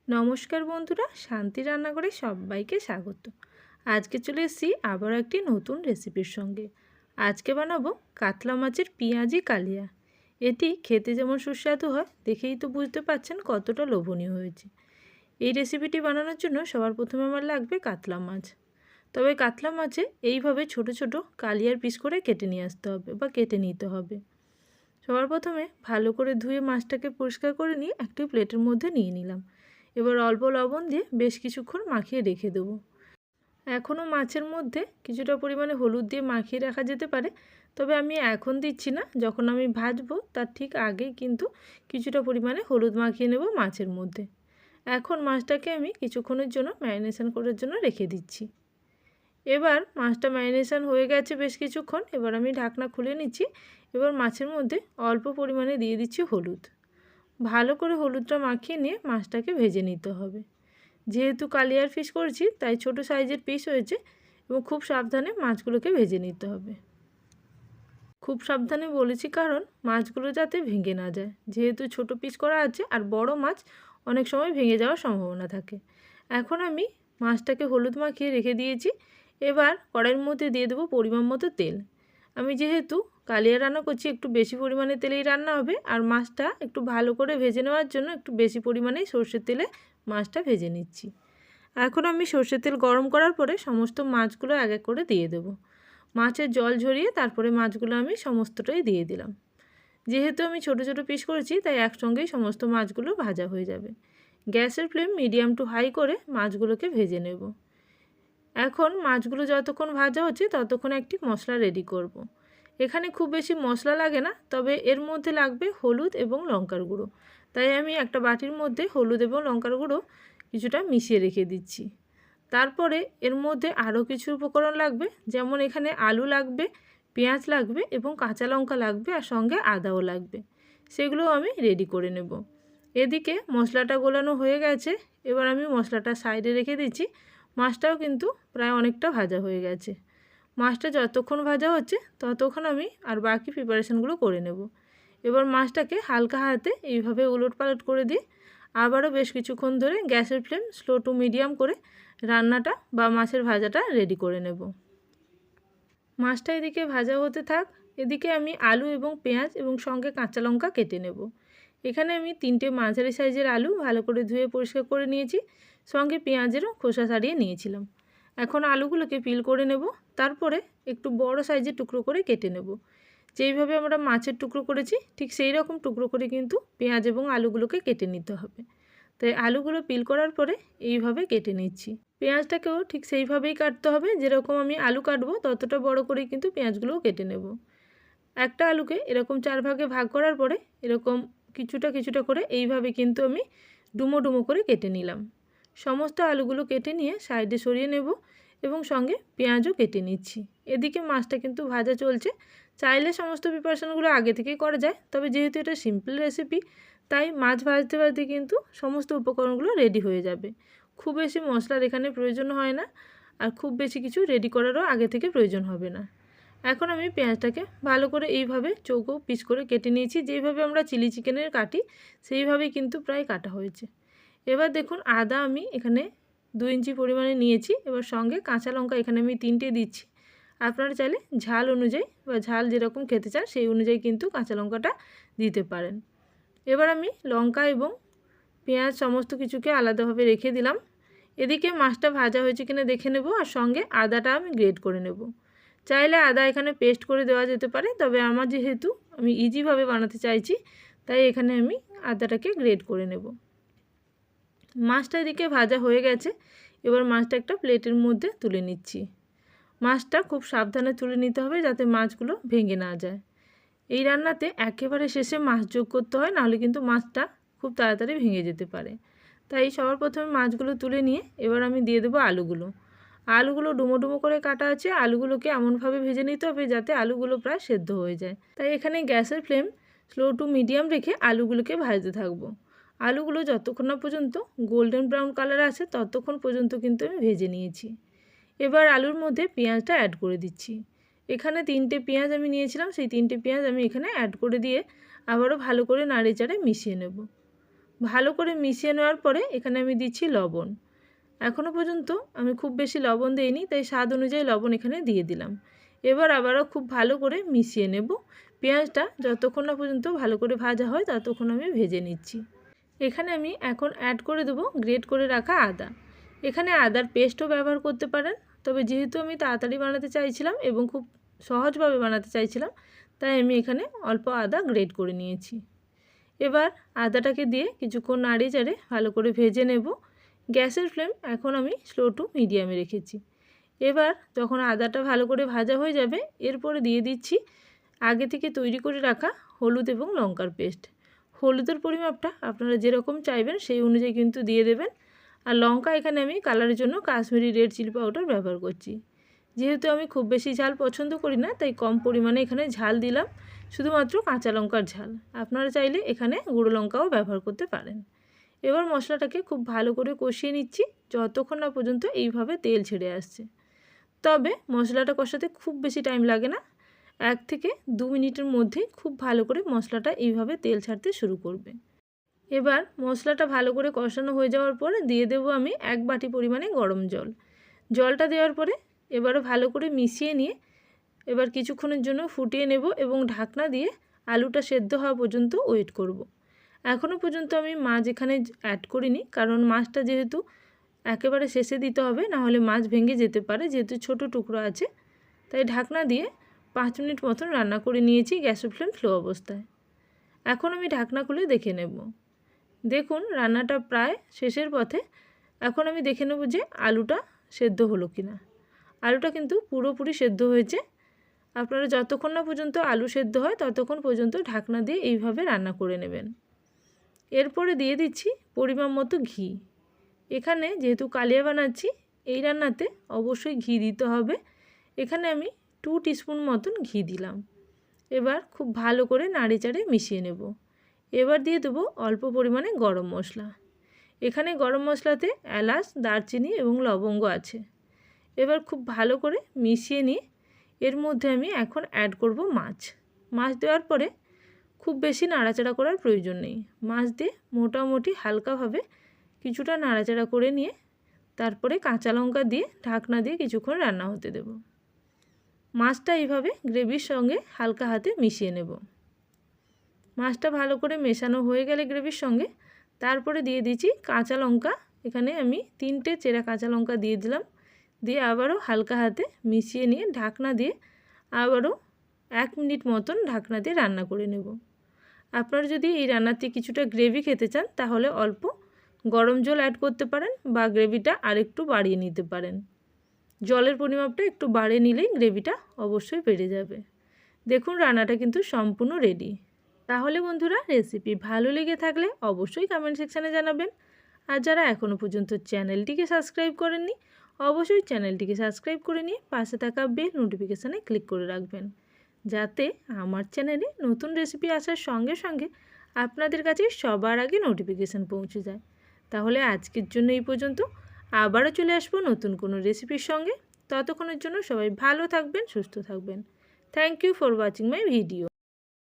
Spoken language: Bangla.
নমস্কার বন্ধুরা, শান্তি রান্নাঘরে সবাইকে স্বাগত। আজকে চলে এসেছি আবার একটি নতুন রেসিপির সঙ্গে। আজকে বানাবো কাতলা মাছের পেঁয়াজি কালিয়া। এটি খেতে যেমন সুস্বাদু হয়, দেখেই তো বুঝতে পারছেন কতটা লোভনীয় হয়েছে। এই রেসিপিটি বানানোর জন্য সবার প্রথমে আমার লাগবে কাতলা মাছ। তবে কাতলা মাছে এইভাবে ছোট ছোট কালিয়ার পিস করে কেটে নিয়ে আসতে হবে বা কেটে নিতে হবে। সবার প্রথমে ভালো করে ধুয়ে মাছটাকে পরিষ্কার করে নিয়ে একটি প্লেটের মধ্যে নিয়ে নিলাম। এবার অল্প লবণ দিয়ে বেশ কিছুক্ষণ মাখিয়ে রেখে দেবো। এখনও মাছের মধ্যে কিছুটা পরিমাণে হলুদ দিয়ে মাখিয়ে রাখা যেতে পারে, তবে আমি এখন দিচ্ছি না, যখন আমি ভাজবো তার ঠিক আগেই কিন্তু কিছুটা পরিমাণে হলুদ মাখিয়ে নেব মাছের মধ্যে। এখন মাছটাকে আমি কিছুক্ষণের জন্য ম্যারিনেশন করার জন্য রেখে দিচ্ছি। এবার মাছটা ম্যারিনেশন হয়ে গেছে বেশ কিছুক্ষণ। এবার আমি ঢাকনা খুলে নিচ্ছি। এবার মাছের মধ্যে অল্প পরিমাণে দিয়ে দিচ্ছি হলুদ। ভালো করে হলুদটা মাখিয়ে নিয়ে মাছটাকে ভেজে নিতে হবে। যেহেতু কালিয়ার ফিশ করেছি তাই ছোট সাইজের পিস হয়েছে এবং খুব সাবধানে মাছগুলোকে ভেজে নিতে হবে। খুব সাবধানে বলেছি কারণ মাছগুলো যাতে ভেঙে না যায়, যেহেতু ছোট পিস করা আছে আর বড় মাছ অনেক সময় ভেঙে যাওয়ার সম্ভাবনা থাকে। এখন আমি মাছটাকে হলুদ মাখিয়ে রেখে দিয়েছি। এবার কড়াইয়ের মধ্যে দিয়ে দেবো পরিমাণ মতো তেল। আমি যেহেতু কালিয়া রান্না করছি, একটু বেশি পরিমাণে তেলেই রান্না হবে, আর মাছটা একটু ভালো করে ভেজে নেওয়ার জন্য একটু বেশি পরিমাণেই সর্ষের তেলে মাছটা ভেজে নিচ্ছি। এখন আমি সর্ষের তেল গরম করার পরে সমস্ত মাছগুলো এক এক করে দিয়ে দেবো। মাছের জল ঝরিয়ে তারপরে মাছগুলো আমি সমস্তটাই দিয়ে দিলাম। যেহেতু আমি ছোট ছোট পিস করেছি তাই একসঙ্গেই সমস্ত মাছগুলো ভাজা হয়ে যাবে। গ্যাসের ফ্লেম মিডিয়াম টু হাই করে মাছগুলোকে ভেজে নেব। এখন মাছগুলো যতক্ষণ ভাজা হচ্ছে ততক্ষণ একটি মশলা রেডি করব। এখানে খুব বেশি মশলা লাগে না, তবে এর মধ্যে লাগবে হলুদ এবং লঙ্কার গুঁড়ো। তাই আমি একটা বাটির মধ্যে হলুদ এবং লঙ্কার গুঁড়ো কিছুটা মিশিয়ে রেখে দিচ্ছি। তারপরে এর মধ্যে আরও কিছু উপকরণ লাগবে, যেমন এখানে আলু লাগবে, পেঁয়াজ লাগবে এবং কাঁচা লঙ্কা লাগবে, আর সঙ্গে আদাও লাগবে। সেগুলোও আমি রেডি করে নেব। এদিকে মশলাটা গোলানো হয়ে গেছে। এবার আমি মশলাটা সাইডে রেখে দিচ্ছি। মাছটাও কিন্তু প্রায় অনেকটা ভাজা হয়ে গেছে। মাছটা যতক্ষণ ভাজা হচ্ছে ততক্ষণ আমি আর বাকি প্রিপারেশানগুলো করে নেব। এবার মাছটাকে হালকা হাতে এইভাবে উলটপালট করে দিয়ে আবারও বেশ কিছুক্ষণ ধরে গ্যাসের ফ্লেম স্লো টু মিডিয়াম করে রান্নাটা বা মাছের ভাজাটা রেডি করে নেব। মাছটা এদিকে ভাজা হতে থাক, এদিকে আমি আলু এবং পেঁয়াজ এবং সঙ্গে কাঁচা লঙ্কা কেটে নেব। এখানে আমি 3টে মাঝারি সাইজের আলু ভালো করে ধুয়ে পরিষ্কার করে নিয়েছি, সঙ্গে পেঁয়াজেরও খোসা ছাড়িয়ে নিয়েছিলাম। এখন আলুগুলোকে পিল করে নেব, তারপরে একটু বড় সাইজের টুকরো করে কেটে নেব। যেইভাবে আমরা মাছের টুকরো করেছি ঠিক সেই রকম টুকরো করে কিন্তু পেঁয়াজ এবং আলুগুলোকে কেটে নিতে হবে। তাই আলুগুলো পিল করার পরে এইভাবে কেটে নিচ্ছি। পেঁয়াজটাকেও ঠিক সেইভাবেই কাটতে হবে, যেরকম আমি আলু কাটবো ততটা বড় করেই কিন্তু পেঁয়াজগুলোও কেটে নেব। একটা আলুকে এরকম 4 ভাগে ভাগ করার পরে এরকম কিছুটা কিছুটা করে এইভাবে কিন্তু আমি ডুমো ডুমো করে কেটে নিলাম। সমস্ত আলুগুলো কেটে নিয়ে সাইডে সরিয়ে নেব এবং সঙ্গে পেঁয়াজও কেটে নিচ্ছি। এদিকে মাছটা কিন্তু ভাজা চলছে। চাইলে সমস্ত প্রিপারেশনগুলো আগে থেকেই করা যায়, তবে যেহেতু এটা সিম্পল রেসিপি তাই মাছ ভাজতে ভাজতে কিন্তু সমস্ত উপকরণগুলো রেডি হয়ে যাবে। খুব বেশি মশলার এখানে প্রয়োজন হয় না, আর খুব বেশি কিছু রেডি করারও আগে থেকে প্রয়োজন হবে না। এখন আমি পেঁয়াজটাকে ভালো করে এইভাবে চৌকো পিস করে কেটে নিয়েছি। যেইভাবে আমরা চিলি চিকেনের কাটি সেইভাবেই কিন্তু প্রায় কাটা হয়েছে। এবার দেখুন আদা আমি এখানে 2 ইঞ্চি পরিমাণে নিয়েছি। এবার সঙ্গে কাঁচা লঙ্কা এখানে আমি 3টে দিচ্ছি। আপনারা চাইলে ঝাল অনুযায়ী বা ঝাল যেরকম খেতে চান সেই অনুযায়ী কিন্তু কাঁচা লঙ্কাটা দিতে পারেন। এবার আমি লঙ্কা এবং পেঁয়াজ সমস্ত কিছুকে আলাদাভাবে রেখে দিলাম। এদিকে মাছটা ভাজা হয়েছে কিনা দেখে নেব, আর সঙ্গে আদাটা আমি গ্রেট করে নেব। চাইলে আদা এখানে পেস্ট করে দেওয়া যেতে পারে, তবে আমার যেহেতু আমি ইজিভাবে বানাতে চাইছি তাই এখানে আমি আদাটাকে গ্রেট করে নেব। মাছটা এদিকে ভাজা হয়ে গেছে। এবার মাছটা একটা প্লেটের মধ্যে তুলে নিচ্ছি। মাছটা খুব সাবধানে তুলে নিতে হবে যাতে মাছগুলো ভেঙে না যায়। এই রান্নাতে একেবারে শেষে মাছ যোগ করতে হয়, নাহলে কিন্তু মাছটা খুব তাড়াতাড়ি ভেঙে যেতে পারে। তাই সবার প্রথমে মাছগুলো তুলে নিয়ে এবার আমি দিয়ে দেবো আলুগুলো। আলুগুলো ডুমো ডুমো করে কাটা আছে। আলুগুলোকে এমনভাবে ভেজে নিতে হবে যাতে আলুগুলো প্রায় সেদ্ধ হয়ে যায়। তাই এখানে গ্যাসের ফ্লেম স্লো টু মিডিয়াম রেখে আলুগুলোকে ভাজতে থাকবো। আলুগুলো যতক্ষণ না পর্যন্ত গোল্ডেন ব্রাউন কালার আসে ততক্ষণ পর্যন্ত কিন্তু আমি ভেজে নিয়েছি। এবার আলুর মধ্যে পেঁয়াজটা অ্যাড করে দিচ্ছি। এখানে 3টে পেঁয়াজ আমি নিয়েছিলাম, সেই 3টে পেঁয়াজ আমি এখানে অ্যাড করে দিয়ে আবারও ভালো করে নাড়ে চাড়ে মিশিয়ে নেব। ভালো করে মিশিয়ে নেওয়ার পরে এখানে আমি দিচ্ছি লবণ। এখনও পর্যন্ত আমি খুব বেশি লবণ দিইনি, তাই স্বাদ অনুযায়ী লবণ এখানে দিয়ে দিলাম। এবার আবারও খুব ভালো করে মিশিয়ে নেব। পেঁয়াজটা যতক্ষণ না পর্যন্ত ভালো করে ভাজা হয় ততক্ষণ আমি ভেজে নিচ্ছি। এখানে আমি এখন অ্যাড করে দেবো গ্রেট করে রাখা আদা। এখানে আদার পেস্টও ব্যবহার করতে পারেন, তবে যেহেতু আমি তাড়াতাড়ি বানাতে চাইছিলাম এবং খুব সহজভাবে বানাতে চাইছিলাম, তাই আমি এখানে অল্প আদা গ্রেট করে নিয়েছি। এবার আদাটাকে দিয়ে কিছুক্ষণ নাড়িয়ে চাড়ে ভালো করে ভেজে নেব। গ্যাসের ফ্লেম এখন আমি স্লো টু মিডিয়ামে রেখেছি। এবার যখন আদাটা ভালো করে ভাজা হয়ে যাবে, এরপরে দিয়ে দিচ্ছি আগে থেকে তৈরি করে রাখা হলুদ এবং লঙ্কার পেস্ট। হলুদের পরিমাপটা আপনারা যেরকম চাইবেন সেই অনুযায়ী কিন্তু দিয়ে দেবেন। আর লঙ্কা এখানে আমি কালারের জন্য কাশ্মীরি রেড চিলি পাউডার ব্যবহার করছি। যেহেতু আমি খুব বেশি ঝাল পছন্দ করি না, তাই কম পরিমাণে এখানে ঝাল দিলাম, শুধুমাত্র কাঁচা লঙ্কার ঝাল। আপনারা চাইলে এখানে গুঁড়ো লঙ্কাও ব্যবহার করতে পারেন। এবার মশলাটাকে খুব ভালো করে কষিয়ে নিচ্ছি যতক্ষণ না পর্যন্ত এইভাবে তেল ছেড়ে আসছে। তবে মশলাটা কষাতে খুব বেশি টাইম লাগে না, 1 থেকে 2 মিনিটের মধ্যে খুব ভালো করে মশলাটা এইভাবে তেল ছাড়তে শুরু করবে। এবার মশলাটা ভালো করে কষানো হয়ে যাওয়ার পরে দিয়ে দেবো আমি 1 বাটি পরিমাণে গরম জল। জলটা দেওয়ার পরে এবারও ভালো করে মিশিয়ে নিয়ে এবার কিছুক্ষণের জন্য ফুটিয়ে নেব এবং ঢাকনা দিয়ে আলুটা সেদ্ধ হওয়া পর্যন্ত ওয়েট করব। এখনও পর্যন্ত আমি মাছ এখানে অ্যাড করিনি, কারণ মাছটা যেহেতু একেবারে শেষে দিতে হবে, নাহলে মাছ ভেঙে যেতে পারে, যেহেতু ছোট টুকরো আছে। তাই ঢাকনা দিয়ে 5 মিনিট মতন রান্না করে নিয়েছি গ্যাসের ফ্লেম স্লো অবস্থায়। এখন আমি ঢাকনা খুলে দেখে নেব। দেখুন রান্নাটা প্রায় শেষের পথে। এখন আমি দেখে নেব যে আলুটা সেদ্ধ হলো কি না। আলুটা কিন্তু পুরোপুরি সেদ্ধ হয়েছে। আপনারা যতক্ষণ না পর্যন্ত আলু সেদ্ধ হয় ততক্ষণ পর্যন্ত ঢাকনা দিয়ে এইভাবে রান্না করে নেবেন। এরপরে দিয়ে দিচ্ছি পরিমাণ মতো ঘি। এখানে যেহেতু কালিয়া বানাচ্ছি, এই রান্নাতে অবশ্যই ঘি দিতে হবে। এখানে আমি 2 টিস্পুন মতন ঘি দিলাম। এবার খুব ভালো করে নাড়িচাড়ে মিশিয়ে নেব। এবার দিয়ে দেবো অল্প পরিমাণে গরম মশলা। এখানে গরম মশলাতে এলাচ, দারচিনি এবং লবঙ্গ আছে। এবার খুব ভালো করে মিশিয়ে নিয়ে এর মধ্যে আমি এখন অ্যাড করব মাছ। মাছ দেওয়ার পরে খুব বেশি নাড়াচাড়া করার প্রয়োজন নেই। মাছ দিয়ে মোটামুটি হালকাভাবে কিছুটা নাড়াচাড়া করে নিয়ে তারপরে কাঁচা লঙ্কা দিয়ে ঢাকনা দিয়ে কিছুক্ষণ রান্না হতে দেব। মাছটা এইভাবে গ্রেভির সঙ্গে হালকা হাতে মিশিয়ে নেব। মাছটা ভালো করে মেশানো হয়ে গেলে গ্রেভির সঙ্গে তারপরে দিয়ে দিচ্ছি কাঁচা লঙ্কা। এখানে আমি 3টে চেরা কাঁচা লঙ্কা দিয়ে দিলাম। দিয়ে আবারও হালকা হাতে মিশিয়ে নিয়ে ঢাকনা দিয়ে আবারও 1 মিনিট মতন ঢাকনা দিয়ে রান্না করে নেব। আপনারা যদি এই রান্নাতে কিছুটা গ্রেভি খেতে চান তাহলে অল্প গরম জল অ্যাড করতে পারেন বা গ্রেভিটা আরেকটু বাড়িয়ে নিতে পারেন। জলের পরিমাপটা একটু বাড়িয়ে নিলেই গ্রেভিটা অবশ্যই বেড়ে যাবে। দেখুন রান্নাটা কিন্তু সম্পূর্ণ রেডি। তাহলে বন্ধুরা রেসিপি ভালো লেগে থাকলে অবশ্যই কমেন্ট সেকশানে জানাবেন। আর যারা এখনও পর্যন্ত চ্যানেলটিকে সাবস্ক্রাইব করেননি, অবশ্যই চ্যানেলটিকে সাবস্ক্রাইব করে নিয়ে পাশে থাকা বেল নোটিফিকেশানে ক্লিক করে রাখবেন, যাতে আমার চ্যানেলে নতুন রেসিপি আসার সঙ্গে সঙ্গে আপনাদের কাছে সবার আগে নোটিফিকেশান পৌঁছে যায়। তাহলে আজকের জন্য এই পর্যন্ত। আবারও চলে আসবো নতুন কোনো রেসিপির সঙ্গে। ততক্ষণের জন্য সবাই ভালো থাকবেন, সুস্থ থাকবেন। Thank you for watching my video.